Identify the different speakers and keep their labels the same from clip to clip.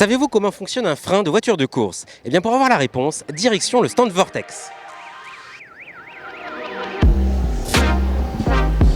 Speaker 1: Savez-vous comment fonctionne un frein de voiture de course? Eh bien pour avoir la réponse, direction le stand Vortex.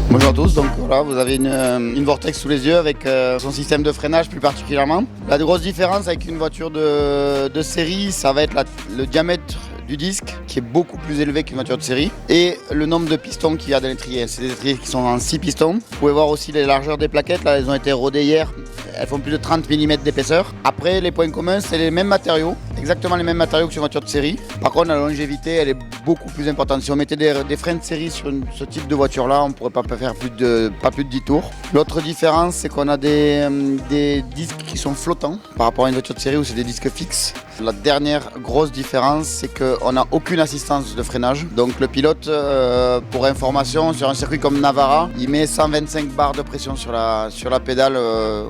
Speaker 2: Bonjour à tous, donc voilà, vous avez une Vortex sous les yeux avec son système de freinage plus particulièrement. La grosse différence avec une voiture de série, ça va être le diamètre du disque qui est beaucoup plus élevé qu'une voiture de série et le nombre de pistons qu'il y a dans l'étrier. C'est des étriers qui sont en 6 pistons. Vous pouvez voir aussi les largeurs des plaquettes, là elles ont été rodées hier. Elles font plus de 30 mm d'épaisseur. Après, les points communs, c'est les mêmes matériaux, exactement les mêmes matériaux que sur une voiture de série. Par contre, la longévité, elle est beaucoup plus importante. Si on mettait des freins de série sur ce type de voiture-là, on ne pourrait pas faire plus de 10 tours. L'autre différence, c'est qu'on a des disques qui sont flottants par rapport à une voiture de série où c'est des disques fixes. La dernière grosse différence, c'est qu'on n'a aucune assistance de freinage. Donc le pilote, pour information, sur un circuit comme Navarra, il met 125 bars de pression sur la pédale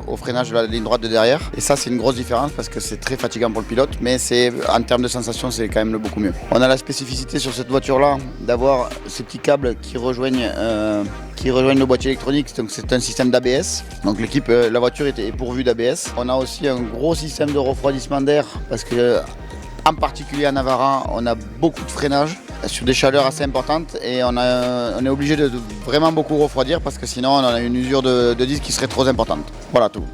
Speaker 2: au freinage de la ligne droite de derrière. Et ça, c'est une grosse différence parce que c'est très fatigant pour le pilote, mais en termes de sensation, c'est quand même beaucoup mieux. On a la spécificité sur cette voiture-là d'avoir ces petits câbles qui rejoignent le boîtier électronique, donc c'est un système d'ABS. Donc la voiture est pourvue d'ABS. On a aussi un gros système de refroidissement d'air parce que, en particulier à Navarra, on a beaucoup de freinage sur des chaleurs assez importantes et on est obligé de vraiment beaucoup refroidir parce que sinon on a une usure de disque qui serait trop importante. Voilà tout.